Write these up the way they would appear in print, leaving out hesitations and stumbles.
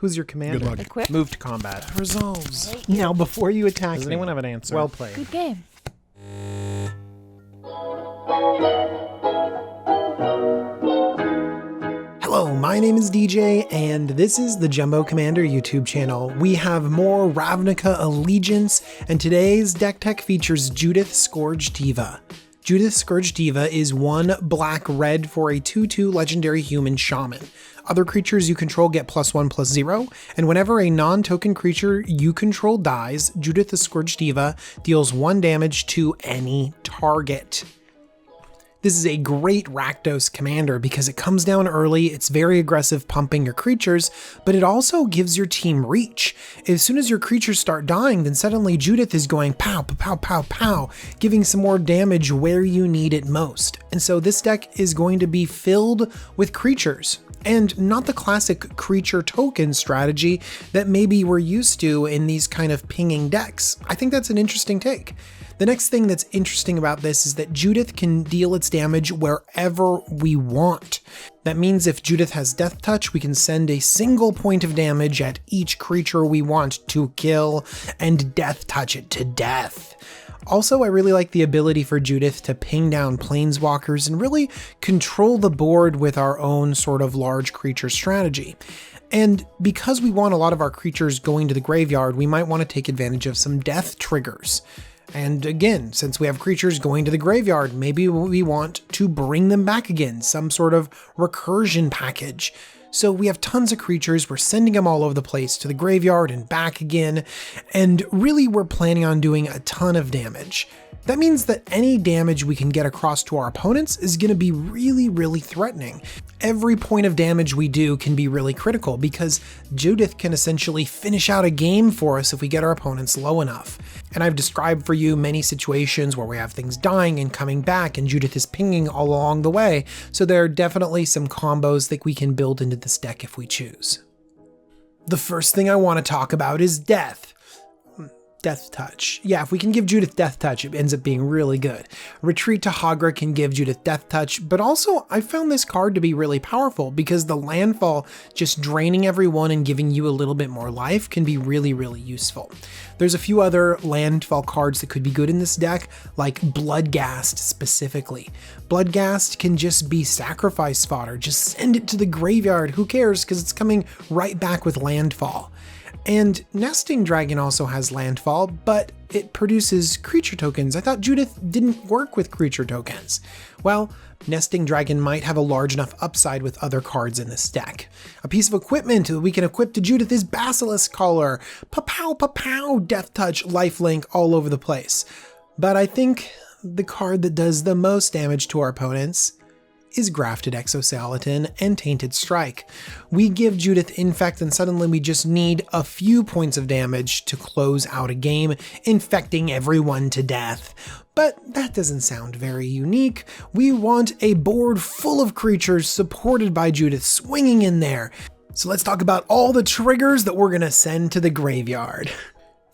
Who's your commander? Good luck. Equip. Move to combat. Resolves. Thank you. Now, before you attack Does me, anyone have an answer? well played. Good game. Hello, my name is DJ, and this is the Jumbo Commander YouTube channel. We have more Ravnica Allegiance, and today's deck tech features Judith Scourge Diva. Judith Scourge Diva is 1 black-red for a 2/2 legendary human shaman. Other creatures you control get +1/+0, and whenever a non-token creature you control dies, Judith the Scourge Diva deals 1 damage to any target. This is a great Rakdos commander because it comes down early, it's very aggressive pumping your creatures, but it also gives your team reach. As soon as your creatures start dying, then suddenly Judith is going pow, pow, pow, pow, giving some more damage where you need it most. And so this deck is going to be filled with creatures. And not the classic creature token strategy that maybe we're used to in these kind of pinging decks. I think that's an interesting take. The next thing that's interesting about this is that Judith can deal its damage wherever we want. That means if Judith has Death Touch, we can send a single point of damage at each creature we want to kill and Death Touch it to death. Also, I really like the ability for Judith to ping down planeswalkers and really control the board with our own sort of large creature strategy. And because we want a lot of our creatures going to the graveyard, we might want to take advantage of some death triggers. And again, since we have creatures going to the graveyard, maybe we want to bring them back again, some sort of recursion package. So we have tons of creatures, we're sending them all over the place to the graveyard and back again, and really we're planning on doing a ton of damage. That means that any damage we can get across to our opponents is going to be really, really threatening. Every point of damage we do can be really critical because Judith can essentially finish out a game for us if we get our opponents low enough. And I've described for you many situations where we have things dying and coming back and Judith is pinging all along the way, so there are definitely some combos that we can build into this deck if we choose. The first thing I want to talk about is death. Death Touch. Yeah, if we can give Judith Death Touch, it ends up being really good. Retreat to Hagra can give Judith Death Touch, but also I found this card to be really powerful because the landfall just draining everyone and giving you a little bit more life can be really, really useful. There's a few other landfall cards that could be good in this deck, like Bloodghast specifically. Bloodghast can just be sacrifice fodder. Just send it to the graveyard. Who cares? Because it's coming right back with landfall. And Nesting Dragon also has landfall, but it produces creature tokens. I thought Judith didn't work with creature tokens. Well, Nesting Dragon might have a large enough upside with other cards in this deck. A piece of equipment that we can equip to Judith is Basilisk Collar. Pa-pow, pa-pow, Death Touch, lifelink all over the place. But I think the card that does the most damage to our opponents is Grafted Exoskeleton and Tainted Strike. We give Judith Infect and suddenly we just need a few points of damage to close out a game, infecting everyone to death. But that doesn't sound very unique. We want a board full of creatures supported by Judith swinging in there. So let's talk about all the triggers that we're gonna send to the graveyard.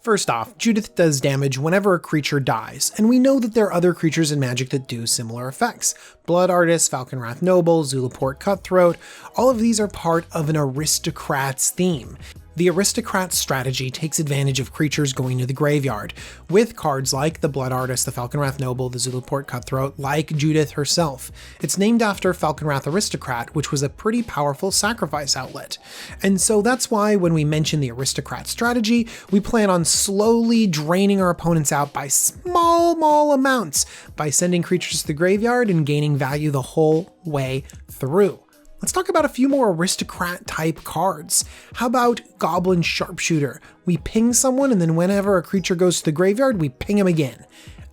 First off, Judith does damage whenever a creature dies, and we know that there are other creatures in Magic that do similar effects. Blood Artist, Falconwrath Noble, Zulaport Cutthroat, all of these are part of an aristocrat's theme. The aristocrat strategy takes advantage of creatures going to the graveyard, with cards like the Blood Artist, the Falconwrath Noble, the Zulaport Cutthroat, like Judith herself. It's named after Falconwrath Aristocrat, which was a pretty powerful sacrifice outlet. And so that's why when we mention the aristocrat strategy, we plan on slowly draining our opponents out by small amounts by sending creatures to the graveyard and gaining value the whole way through. Let's talk about a few more aristocrat type cards. How about Goblin Sharpshooter? We ping someone and then whenever a creature goes to the graveyard, we ping him again.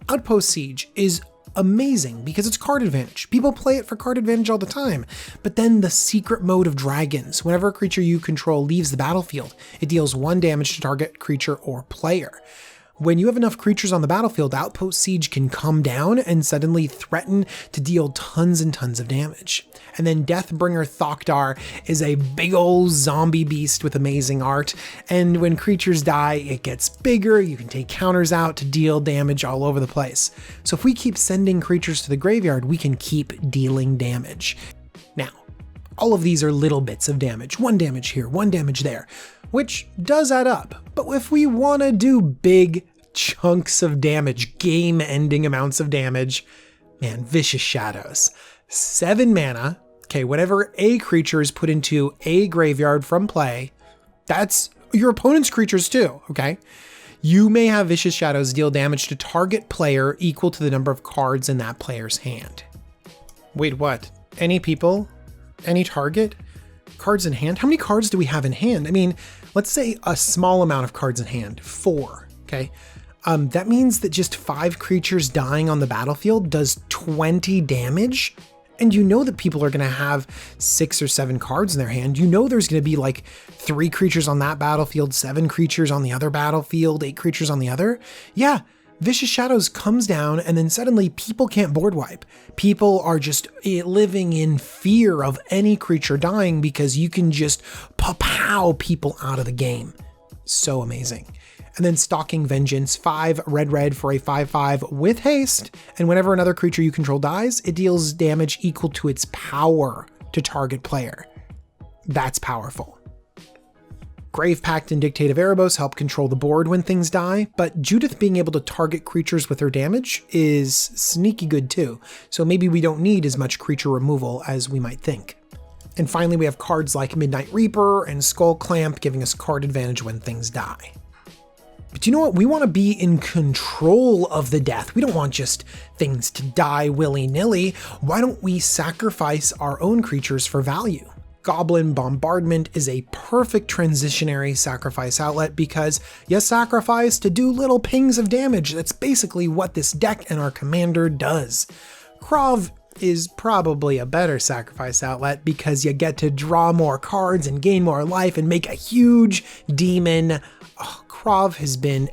Outpost Siege is amazing because it's card advantage. People play it for card advantage all the time. But then the secret mode of dragons. Whenever a creature you control leaves the battlefield, it deals 1 damage to target creature or player. When you have enough creatures on the battlefield, Outpost Siege can come down and suddenly threaten to deal tons and tons of damage. And then Deathbringer Thokdar is a big old zombie beast with amazing art, and when creatures die, it gets bigger, you can take counters out to deal damage all over the place. So if we keep sending creatures to the graveyard, we can keep dealing damage. Now, All of these are little bits of damage, 1 damage here, 1 damage there, which does add up. But if we want to do big chunks of damage, game-ending amounts of damage, man, Vicious Shadows. 7 mana, okay, whenever a creature is put into a graveyard from play, that's your opponent's creatures too, okay? You may have Vicious Shadows deal damage to target player equal to the number of cards in that player's hand. Wait, what? Any people? Any target? Cards in hand? How many cards do we have in hand? I mean, let's say a small amount of cards in hand, 4, okay? That means that just 5 creatures dying on the battlefield does 20 damage. And you know that people are going to have 6 or 7 cards in their hand. You know there's going to be like 3 creatures on that battlefield, 7 creatures on the other battlefield, 8 creatures on the other. Yeah, Vicious Shadows comes down and then suddenly people can't board wipe. People are just living in fear of any creature dying because you can just pow people out of the game. So amazing. And then Stalking Vengeance, 5 red for a 5/5 with haste, and whenever another creature you control dies, it deals damage equal to its power to target player. That's powerful. Grave Pact and Dictate of Erebos help control the board when things die, but Judith being able to target creatures with her damage is sneaky good too, so maybe we don't need as much creature removal as we might think. And finally we have cards like Midnight Reaper and Skull Clamp giving us card advantage when things die. But you know what? We want to be in control of the death. We don't want just things to die willy-nilly. Why don't we sacrifice our own creatures for value? Goblin Bombardment is a perfect transitionary sacrifice outlet because you sacrifice to do little pings of damage. That's basically what this deck and our commander does. Krav is probably a better sacrifice outlet because you get to draw more cards and gain more life and make a huge demon. Krav has been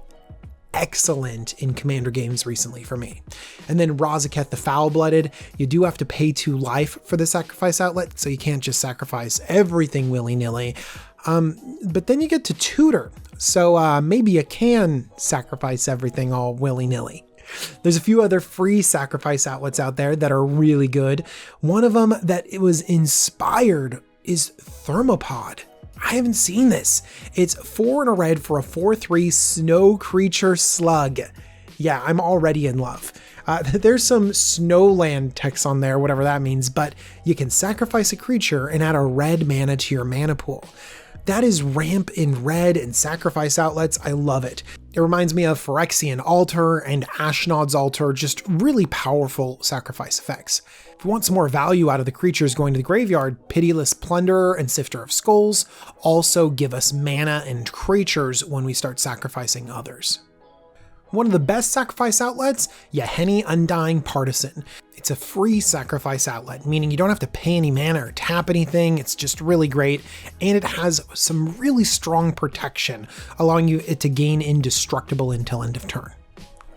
excellent in commander games recently for me. And then Razaketh the Foul-Blooded, you do have to pay 2 life for the sacrifice outlet, so you can't just sacrifice everything willy-nilly. But then you get to tutor, so maybe you can sacrifice everything all willy-nilly. There's a few other free sacrifice outlets out there that are really good. One of them that it was inspired is Thermopod. I haven't seen this. It's 4 and a red for a 4/3 snow creature slug. Yeah, I'm already in love. There's some snowland text on there, whatever that means, but you can sacrifice a creature and add a red mana to your mana pool. That is ramp in red and sacrifice outlets. I love it. It reminds me of Phyrexian Altar and Ashnod's Altar, just really powerful sacrifice effects. If you want some more value out of the creatures going to the graveyard, Pitiless Plunderer and Sifter of Skulls also give us mana and creatures when we start sacrificing others. One of the best sacrifice outlets, Yahenni Undying Partisan. It's a free sacrifice outlet, meaning you don't have to pay any mana or tap anything. It's just really great, and it has some really strong protection, allowing it to gain indestructible until end of turn.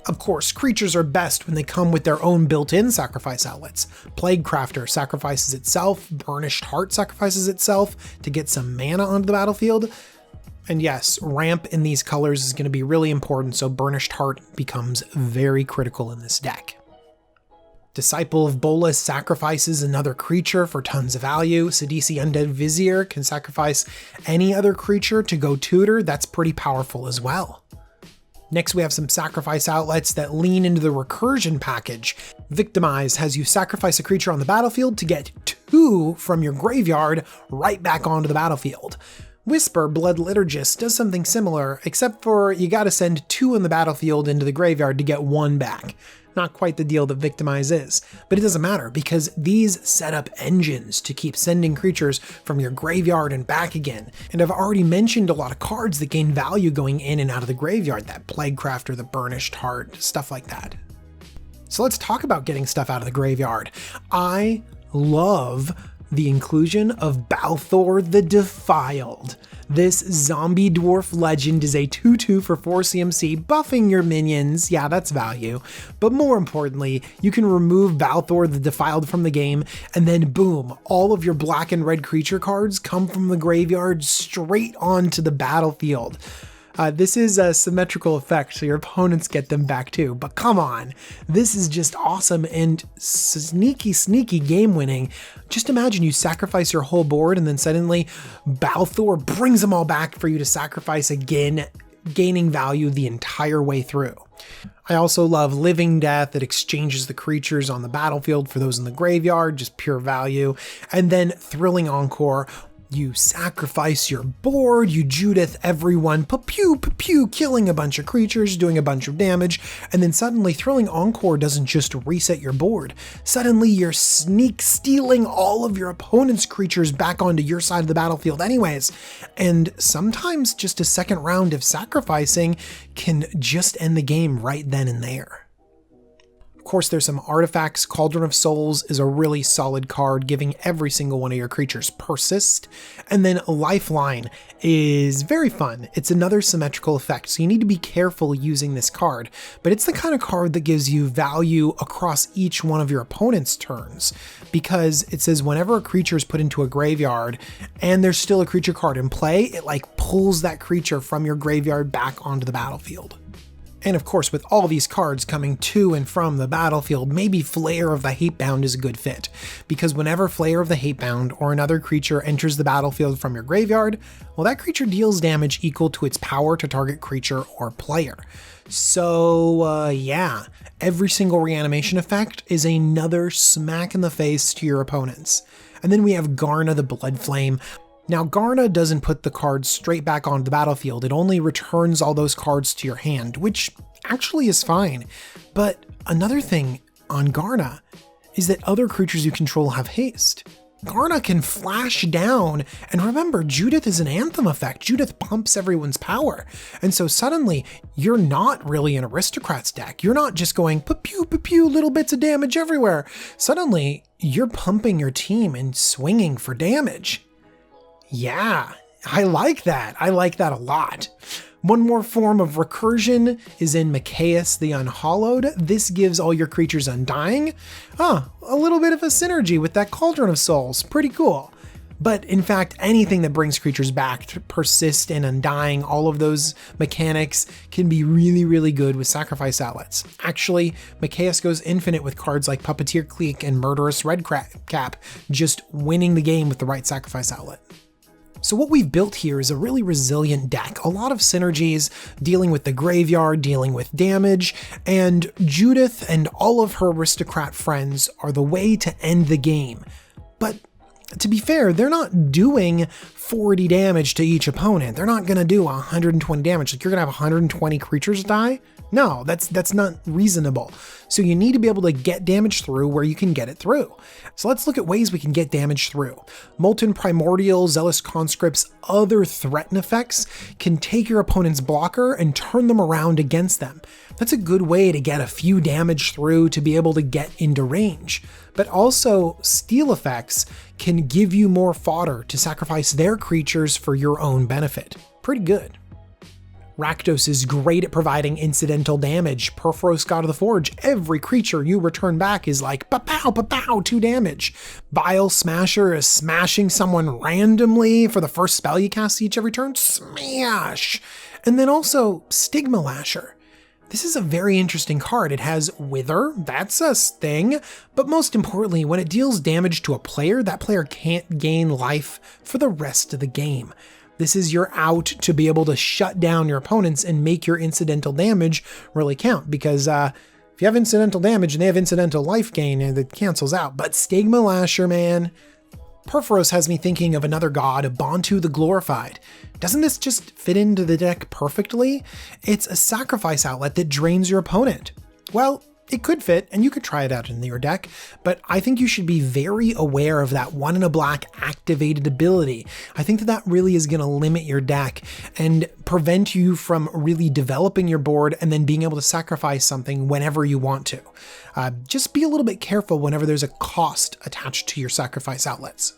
Of course, creatures are best when they come with their own built-in sacrifice outlets. Plaguecrafter sacrifices itself, Burnished Heart sacrifices itself to get some mana onto the battlefield. And yes, ramp in these colors is going to be really important, so Burnished Heart becomes very critical in this deck. Disciple of Bolas sacrifices another creature for tons of value. Sidisi Undead Vizier can sacrifice any other creature to go tutor. That's pretty powerful as well. Next, we have some sacrifice outlets that lean into the recursion package. Victimize has you sacrifice a creature on the battlefield to get 2 from your graveyard right back onto the battlefield. Whisper Blood Liturgist does something similar, except for you gotta send 2 on the battlefield into the graveyard to get 1 back. Not quite the deal that Victimize is, but it doesn't matter because these set up engines to keep sending creatures from your graveyard and back again. And I've already mentioned a lot of cards that gain value going in and out of the graveyard, that Plaguecrafter, the Burnished Heart, stuff like that. So let's talk about getting stuff out of the graveyard. I love the inclusion of Balthor the Defiled. This zombie dwarf legend is a 2/2 for 4 CMC, buffing your minions. Yeah, that's value. But more importantly, you can remove Balthor the Defiled from the game, and then boom, all of your black and red creature cards come from the graveyard straight onto the battlefield. This is a symmetrical effect, so your opponents get them back too. But come on, this is just awesome and sneaky game winning. Just imagine you sacrifice your whole board and then suddenly Balthor brings them all back for you to sacrifice again, gaining value the entire way through. I also love Living Death. It exchanges the creatures on the battlefield for those in the graveyard, just pure value. And then Thrilling Encore. You sacrifice your board, you Judith everyone, pew, killing a bunch of creatures, doing a bunch of damage, and then suddenly Thrilling Encore doesn't just reset your board. Suddenly you're stealing all of your opponent's creatures back onto your side of the battlefield anyways. And sometimes just a second round of sacrificing can just end the game right then and there. Of course, there's some artifacts. Cauldron of Souls is a really solid card, giving every single one of your creatures persist. And then Lifeline is very fun. It's another symmetrical effect, so you need to be careful using this card. But it's the kind of card that gives you value across each one of your opponent's turns, because it says whenever a creature is put into a graveyard and there's still a creature card in play, it like pulls that creature from your graveyard back onto the battlefield. And of course, with all these cards coming to and from the battlefield, maybe Flayer of the Hatebound is a good fit, because whenever Flayer of the Hatebound or another creature enters the battlefield from your graveyard, well, that creature deals damage equal to its power to target creature or player. So yeah, every single reanimation effect is another smack in the face to your opponents. And then we have Garna the Bloodflame. Now, Garna doesn't put the cards straight back onto the battlefield, it only returns all those cards to your hand, which actually is fine. But another thing on Garna is that other creatures you control have haste. Garna can flash down, and remember, Judith is an Anthem effect. Judith pumps everyone's power, and so suddenly you're not really an Aristocrats deck. You're not just going pew, little bits of damage everywhere. Suddenly, you're pumping your team and swinging for damage. Yeah, I like that. I like that a lot. One more form of recursion is in Mikaeus the Unhallowed. This gives all your creatures Undying. A little bit of a synergy with that Cauldron of Souls. Pretty cool. But in fact, anything that brings creatures back to persist and Undying, all of those mechanics can be really good with sacrifice outlets. Actually, Mikaeus goes infinite with cards like Puppeteer Clique and Murderous Redcap, just winning the game with the right sacrifice outlet. So what we've built here is a really resilient deck, a lot of synergies, dealing with the graveyard, dealing with damage, and Judith and all of her aristocrat friends are the way to end the game. But to be fair, they're not doing 40 damage to each opponent. They're not going to do 120 damage. Like, you're going to have 120 creatures die? No, that's not reasonable. So you need to be able to get damage through where you can get it through. So let's look at ways we can get damage through. Molten Primordial, Zealous Conscripts, other threaten effects can take your opponent's blocker and turn them around against them. That's a good way to get a few damage through to be able to get into range. But also, steal effects can give you more fodder to sacrifice their creatures for your own benefit. Pretty good. Rakdos is great at providing incidental damage. Perforos, God of the Forge, every creature you return back is like pa-pow, 2 damage. Bile Smasher is smashing someone randomly for the first spell you cast each every turn. Smash! And then also Stigma Lasher. This is a very interesting card. It has Wither, that's a thing, but most importantly, when it deals damage to a player, that player can't gain life for the rest of the game. This is your out to be able to shut down your opponents and make your incidental damage really count, because if you have incidental damage and they have incidental life gain, it cancels out. But Stigma Lasher, man. Perforos has me thinking of another god, Bantu the Glorified. Doesn't this just fit into the deck perfectly? It's a sacrifice outlet that drains your opponent. Well, it could fit, and you could try it out in your deck, but I think you should be very aware of that 1 in a black activated ability. I think that really is going to limit your deck and prevent you from really developing your board and then being able to sacrifice something whenever you want to. Just be a little bit careful whenever there's a cost attached to your sacrifice outlets.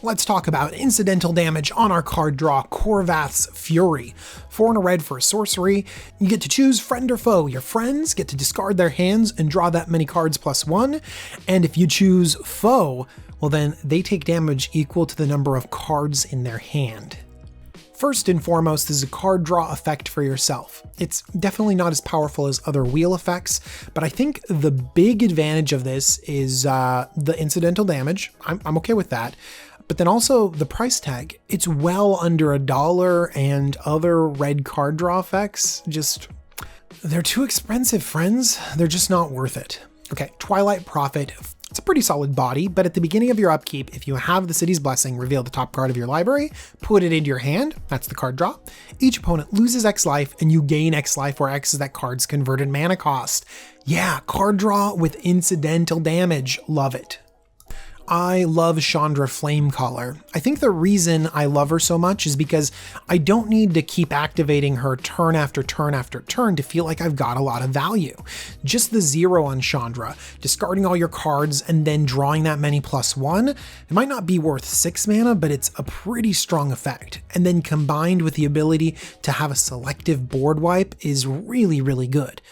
Let's talk about incidental damage on our card draw, Korvath's Fury. 4 and a red for a sorcery. You get to choose friend or foe. Your friends get to discard their hands and draw that many cards +1. And if you choose foe, well then they take damage equal to the number of cards in their hand. First and foremost is a card draw effect for yourself. It's definitely not as powerful as other wheel effects, but I think the big advantage of this is the incidental damage. I'm okay with that. But then also the price tag. It's well under $1, and other red card draw effects, they're too expensive, friends. They're just not worth it. Okay, Twilight Prophet. It's a pretty solid body, but at the beginning of your upkeep, if you have the City's Blessing, reveal the top card of your library, put it into your hand, that's the card draw. Each opponent loses X life, and you gain X life, where X is that card's converted mana cost. Yeah, card draw with incidental damage. Love it. I love Chandra Flamecaller. I think the reason I love her so much is because I don't need to keep activating her turn after turn after turn to feel like I've got a lot of value. Just the 0 on Chandra, discarding all your cards and then drawing that many +1, it might not be worth 6 mana, but it's a pretty strong effect. And then combined with the ability to have a selective board wipe is really, really good.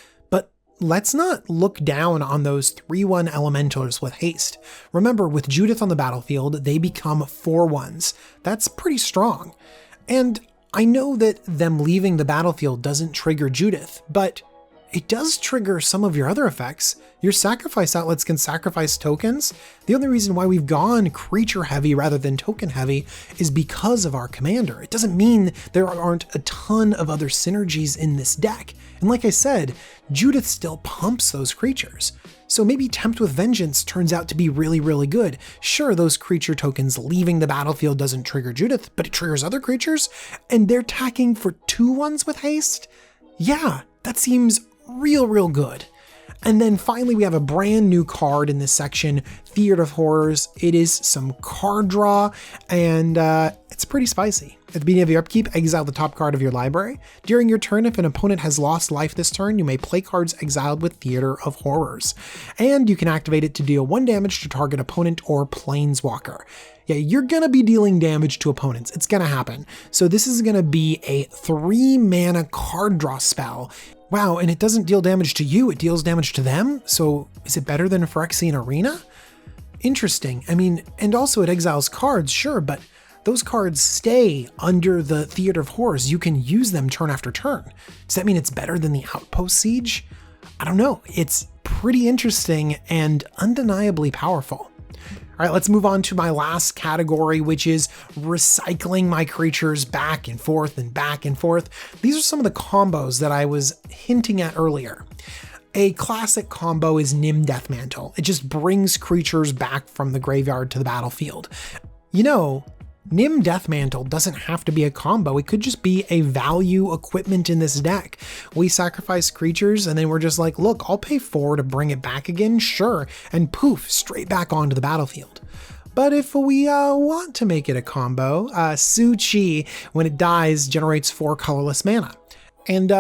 Let's not look down on those 3/1 elementals with haste. Remember, with Judith on the battlefield, they become 4/1s. That's pretty strong. And I know that them leaving the battlefield doesn't trigger Judith, but it does trigger some of your other effects. Your sacrifice outlets can sacrifice tokens. The only reason why we've gone creature heavy rather than token heavy is because of our commander. It doesn't mean there aren't a ton of other synergies in this deck. And like I said, Judith still pumps those creatures. So maybe Tempt with Vengeance turns out to be really, really good. Sure, those creature tokens leaving the battlefield doesn't trigger Judith, but it triggers other creatures, and they're attacking for 2/1s with haste? Yeah, that seems real good. And then finally, we have a brand new card in this section, Theater of Horrors. It is some card draw, and it's pretty spicy. At the beginning of your upkeep, exile the top card of your library. During your turn, if an opponent has lost life this turn, you may play cards exiled with Theater of Horrors. And you can activate it to deal 1 damage to target opponent or planeswalker. Yeah, you're gonna be dealing damage to opponents. It's gonna happen. So this is gonna be a 3 mana card draw spell. Wow, and it doesn't deal damage to you, it deals damage to them? So is it better than Phyrexian Arena? Interesting. I mean, and also it exiles cards, sure, but those cards stay under the Theater of Horrors. You can use them turn after turn. Does that mean it's better than the Outpost Siege? I don't know. It's pretty interesting and undeniably powerful. All right, let's move on to my last category, which is recycling my creatures back and forth and back and forth. These are some of the combos that I was hinting at earlier. A classic combo is Nim Deathmantle. It just brings creatures back from the graveyard to the battlefield. You know, Nim Deathmantle doesn't have to be a combo. It could just be a value equipment in this deck. We sacrifice creatures and then we're just like, look, I'll pay 4 to bring it back again, sure, and poof, straight back onto the battlefield. But if we want to make it a combo, Su-Chi, when it dies, generates 4 colorless mana. And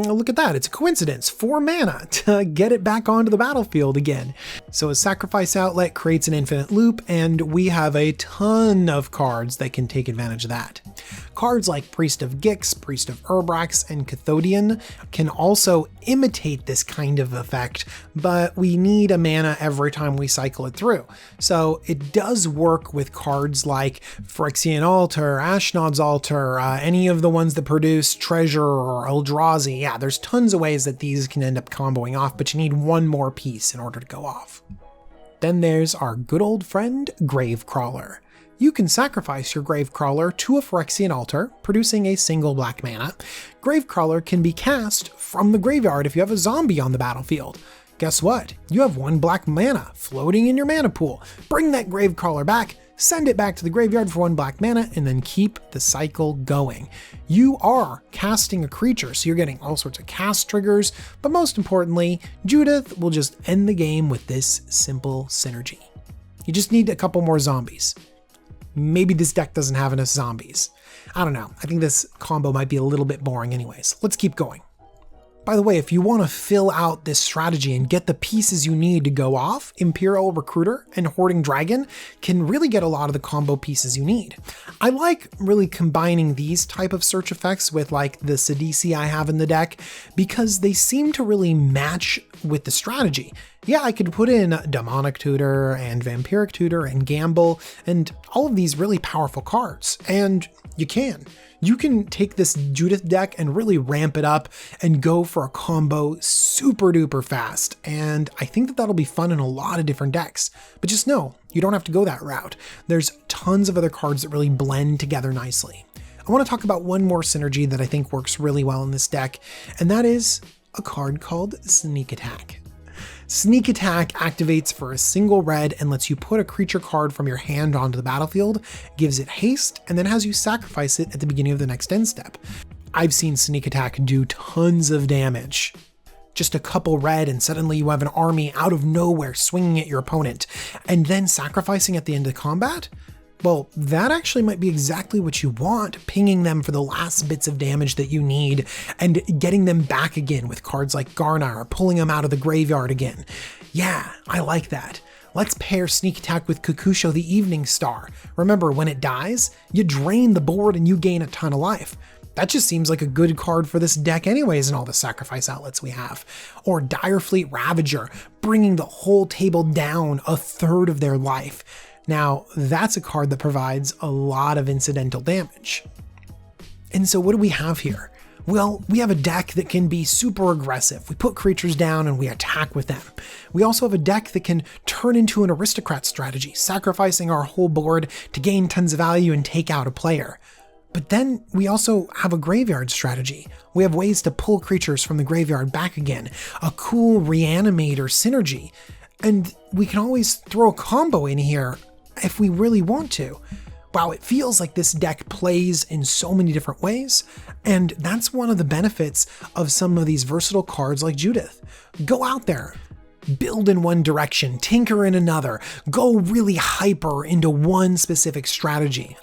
look at that, it's a coincidence, 4 mana to get it back onto the battlefield again. So a sacrifice outlet creates an infinite loop, and we have a ton of cards that can take advantage of that. Cards like Priest of Gix, Priest of Urbrax, and Cathodian can also imitate this kind of effect, but we need a mana every time we cycle it through. So it does work with cards like Phyrexian Altar, Ashnod's Altar, any of the ones that produce Treasure or Eldrazi. Yeah, there's tons of ways that these can end up comboing off, but you need one more piece in order to go off. Then there's our good old friend, Gravecrawler. You can sacrifice your Gravecrawler to a Phyrexian Altar, producing a single black mana. Gravecrawler can be cast from the graveyard if you have a zombie on the battlefield. Guess what? You have 1 black mana floating in your mana pool. Bring that Gravecrawler back, send it back to the graveyard for 1 black mana, and then keep the cycle going. You are casting a creature, so you're getting all sorts of cast triggers, but most importantly, Judith will just end the game with this simple synergy. You just need a couple more zombies. Maybe this deck doesn't have enough zombies. I don't know. I think this combo might be a little bit boring anyways. Let's keep going. By the way, if you want to fill out this strategy and get the pieces you need to go off, Imperial Recruiter and Hoarding Dragon can really get a lot of the combo pieces you need. I like really combining these type of search effects with like the Sidisi I have in the deck because they seem to really match with the strategy. Yeah, I could put in Demonic Tutor and Vampiric Tutor and Gamble and all of these really powerful cards, and you can. You can take this Judith deck and really ramp it up and go for a combo super duper fast. And I think that that'll be fun in a lot of different decks. But just know, you don't have to go that route. There's tons of other cards that really blend together nicely. I want to talk about one more synergy that I think works really well in this deck, and that is a card called Sneak Attack. Sneak Attack activates for a single red and lets you put a creature card from your hand onto the battlefield, gives it haste, and then has you sacrifice it at the beginning of the next end step. I've seen Sneak Attack do tons of damage. Just a couple red and suddenly you have an army out of nowhere swinging at your opponent, and then sacrificing at the end of combat? Well, that actually might be exactly what you want, pinging them for the last bits of damage that you need and getting them back again with cards like Garnar, pulling them out of the graveyard again. Yeah, I like that. Let's pair Sneak Attack with Kakusho the Evening Star. Remember, when it dies, you drain the board and you gain a ton of life. That just seems like a good card for this deck anyways and all the sacrifice outlets we have. Or Direfleet Ravager, bringing the whole table down a third of their life. Now, that's a card that provides a lot of incidental damage. And so what do we have here? Well, we have a deck that can be super aggressive. We put creatures down and we attack with them. We also have a deck that can turn into an aristocrat strategy, sacrificing our whole board to gain tons of value and take out a player. But then we also have a graveyard strategy. We have ways to pull creatures from the graveyard back again, a cool reanimator synergy. And we can always throw a combo in here if we really want to. Wow, it feels like this deck plays in so many different ways, and that's one of the benefits of some of these versatile cards like Judith. Go out there, build in one direction, tinker in another, go really hyper into one specific strategy.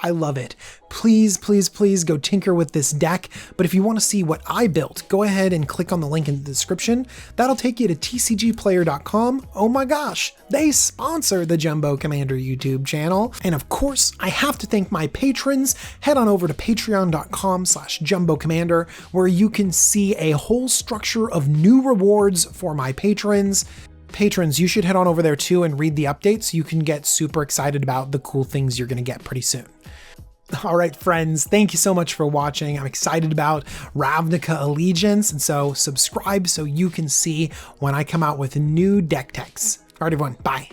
I love it. Please, please, please go tinker with this deck. But if you want to see what I built, go ahead and click on the link in the description. That'll take you to tcgplayer.com. Oh my gosh, they sponsor the Jumbo Commander YouTube channel. And of course, I have to thank my patrons. Head on over to patreon.com/jumbocommander, where you can see a whole structure of new rewards for my patrons. Patrons, you should head on over there too and read the updates. You can get super excited about the cool things you're going to get pretty soon. All right, friends, thank you so much for watching. I'm excited about Ravnica Allegiance, and so subscribe so you can see when I come out with new deck techs. All right, everyone, bye.